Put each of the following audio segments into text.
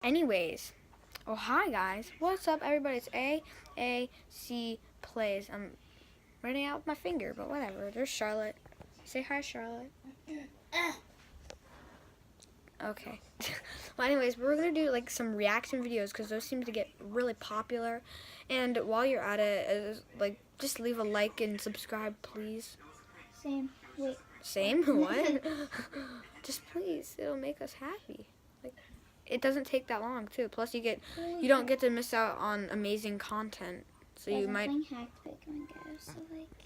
Anyways, oh hi guys, what's up everybody? It's AAC Plays. I'm running out with my finger, but whatever. There's Charlotte. Say hi, Charlotte. Okay. Well, anyways, we're gonna do like some reaction videos because those seem to get really popular. And while you're at it, just leave a like and subscribe, please. Same. Wait. Same? What? Just please. It'll make us happy. It doesn't take that long too. Plus, you don't get to miss out on amazing content. So you might.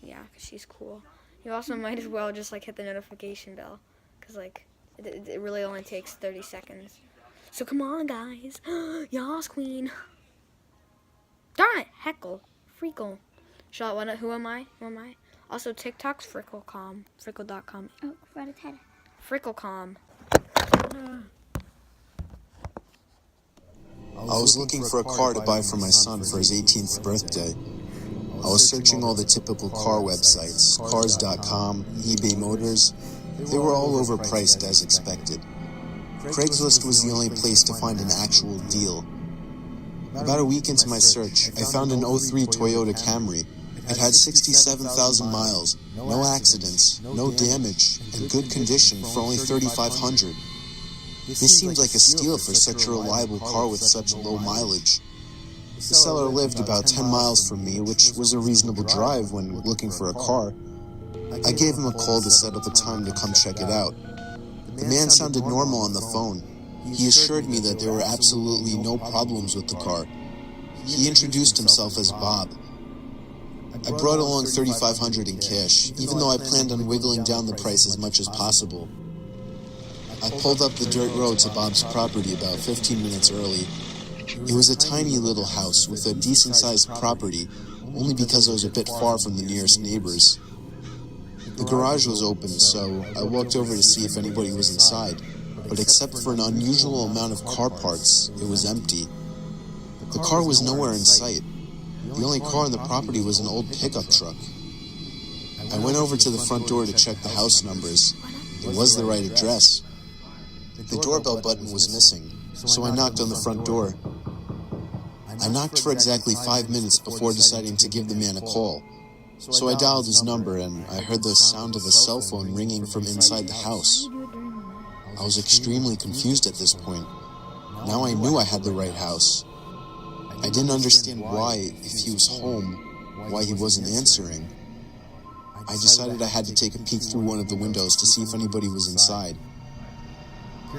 Yeah, because she's cool. You also might as well just hit the notification bell, because it really only takes 30 seconds. So come on, guys. Yas, queen. Darn it, heckle, freakle. Charlotte, who am I? Also, TikTok's fricklecom, frickle.com. Oh, right ahead. Fricklecom. I was looking for a car to buy for my son for his 18th birthday. I was searching all the typical car websites, cars.com, eBay Motors. They were all overpriced as expected. Craigslist was the only place to find an actual deal. About a week into my search, I found an '03 Toyota Camry. It had 67,000 miles, no accidents, no damage, and good condition for only $3,500. This seemed like a steal for such a reliable car with such low mileage. The seller lived about 10 miles from me, which was a reasonable drive when looking for a car. I gave him a call to set up a time to come check it out. The man sounded normal on the phone. He assured me that there were absolutely no problems with the car. He introduced himself as Bob. I brought along $3,500 in cash, even though I planned on wiggling down the price as much as possible. I pulled up the dirt road to Bob's property about 15 minutes early. It was a tiny little house with a decent-sized property, only because I was a bit far from the nearest neighbors. The garage was open, so I walked over to see if anybody was inside, but except for an unusual amount of car parts, it was empty. The car was nowhere in sight. The only car on the property was an old pickup truck. I went over to the front door to check the house numbers. It was the right address. The doorbell button was missing, so I knocked on the front door. I knocked for exactly 5 minutes before deciding to give the man a call. So I dialed his number, and I heard the sound of a cell phone ringing from inside the house. I was extremely confused at this point. Now I knew I had the right house. I didn't understand why, if he was home, why he wasn't answering. I decided I had to take a peek through one of the windows to see if anybody was inside.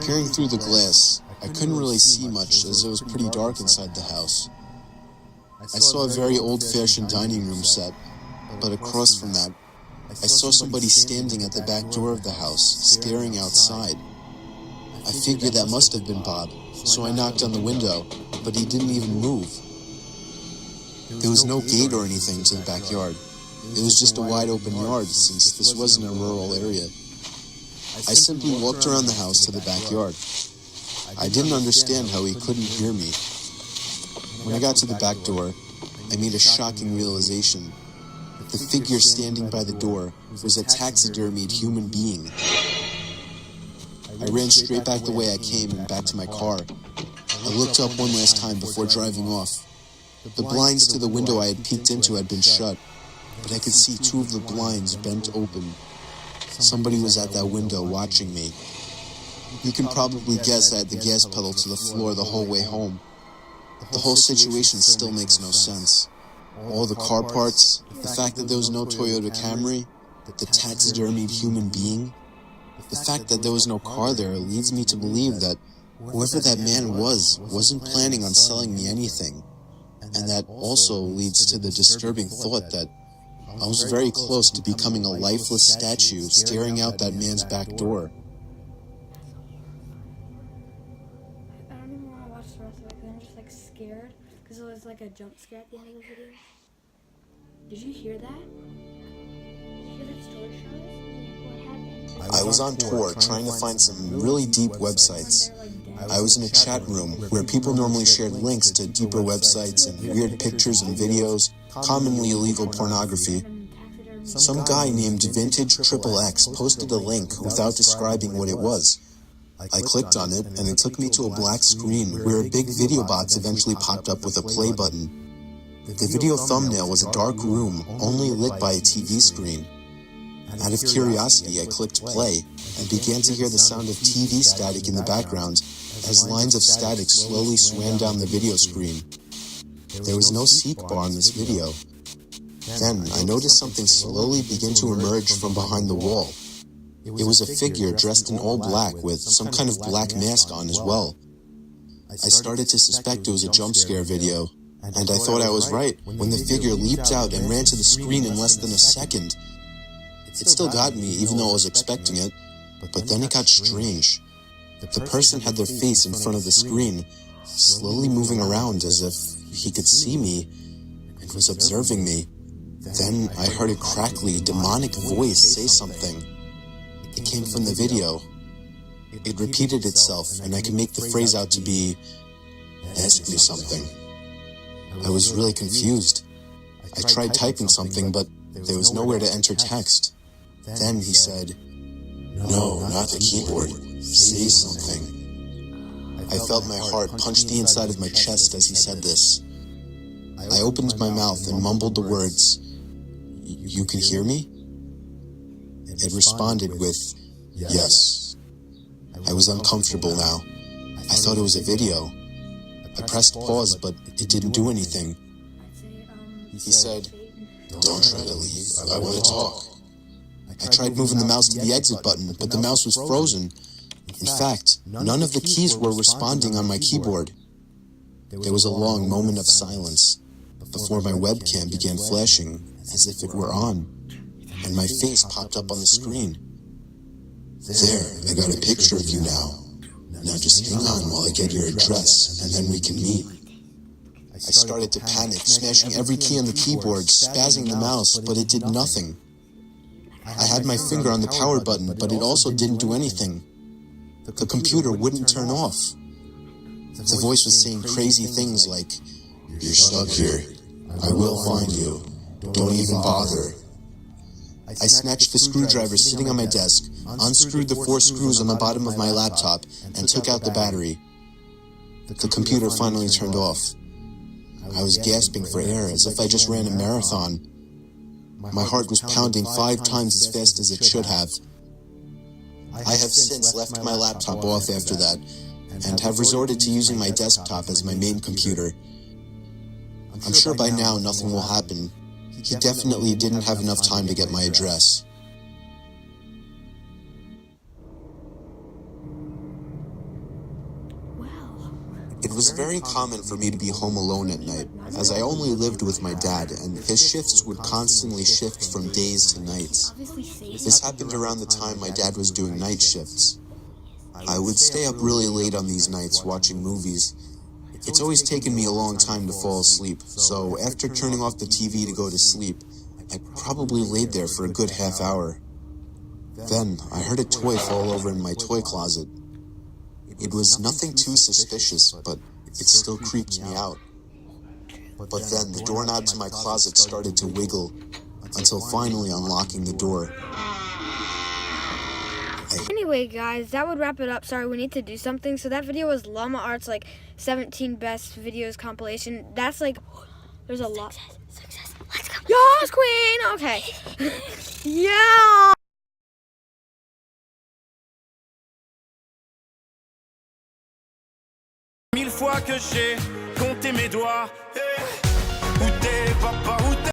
Peering through the glass, I couldn't really see much as it was pretty dark inside the house. I saw a very old-fashioned dining room set, but across from that, I saw somebody standing at the back door of the house, staring outside. I figured that must have been Bob, so I knocked on the window, but he didn't even move. There was no gate or anything to the backyard. It was just a wide-open yard, since this wasn't a rural area. I simply walked around the house to the backyard. I didn't understand how he couldn't hear me. When I got to the back door, I made a shocking realization. The figure standing by the door was a taxidermied human being. I ran straight back the way I came and back to my car. I looked up one last time before driving off. The blinds to the window I had peeked into had been shut, but I could see 2 of the blinds bent open. Somebody was at that window watching me. You can probably guess I had the gas pedal to the floor the whole way home. The whole situation still makes no sense. All the car parts, the fact that there was no Toyota Camry, the taxidermied human being, the fact that there was no car there leads me to believe that whoever that man wasn't planning on selling me anything. And that also leads to the disturbing thought that I was very close to becoming a lifeless statue staring out that man's back door. I don't even want to watch the rest of it because I'm just scared because it was a jump scare at the end of the video. Did you hear that? Did you hear that story, Charlotte? What happened? I was on tour trying to find some really deep websites. I was in a chat room where people normally shared links to deeper websites and weird pictures and videos, commonly illegal pornography. Some guy named Vintage XXX posted a link without describing what it was. I clicked on it, and it took me to a black screen where a big video box eventually popped up with a play button. The video thumbnail was a dark room, only lit by a TV screen. Out of curiosity, I clicked play and began to hear the sound of TV static in the background as lines of static slowly swam down the video screen. There was no seek bar on this video. Then, I noticed something slowly begin to emerge from behind the wall. It was a figure dressed in all black with some kind of black mask on as well. I started to suspect it was a jump scare video, and I thought I was right when the figure leaped out and ran to the screen in less than a second. It still got me, even though I was expecting it, but then it got strange. The person had their face in front of the screen, slowly moving around as if he could see me and was observing me. Then I heard a crackly, demonic voice say something. It came from the video. It repeated itself, and I could make the phrase out to be, "Ask me something." I was really confused. I tried typing something, but there was nowhere to enter text. Then he said, "No, not the keyboard. Say something." I felt my heart punch the inside of my chest as he said this. I opened my mouth and mumbled the words, "You can hear me?" It responded with, "Yes." I was uncomfortable now. I thought it was a video. I pressed pause, but it didn't do anything. He said, "Don't try to leave. I want to talk." I tried moving the mouse to the exit button, but the mouse was frozen. In fact, none of the keys were responding on my keyboard. There was a long moment of silence before my webcam began flashing as if it were on, and my face popped up on the screen. "There, I got a picture of you now. Now just hang on while I get your address, and then we can meet." I started to panic, smashing every key on the keyboard, spazzing the mouse, but it did nothing. I had my finger on the power button, but it also didn't do anything. The computer wouldn't turn off. The voice was saying crazy things like, "You're stuck here. I will find you. Don't even bother." I snatched the screwdriver sitting on my desk, unscrewed the 4 screws on the bottom of my laptop, and took out the battery. The computer finally turned off. I was gasping for air as if I just ran a marathon. My heart was pounding 5 times as fast as it should have. I have since left my laptop off after that, and have resorted to using my desktop as my main computer. I'm sure by now nothing will happen. He definitely didn't have enough time to get my address. It was very common for me to be home alone at night, as I only lived with my dad, and his shifts would constantly shift from days to nights. This happened around the time my dad was doing night shifts. I would stay up really late on these nights watching movies. It's always taken me a long time to fall asleep, so after turning off the TV to go to sleep, I probably laid there for a good half hour. Then, I heard a toy fall over in my toy closet. It was nothing too suspicious, but it still creeped me out. But then, the doorknob to my closet started to wiggle, until finally unlocking the door. Anyway, guys, that would wrap it up. Sorry, we need to do something. So that video was Llama Art's, 17 best videos compilation. That's, there's a lot. Success. Let's go. Yes, queen! Okay. Yeah! Mille fois que j'ai compté mes doigts, où t'es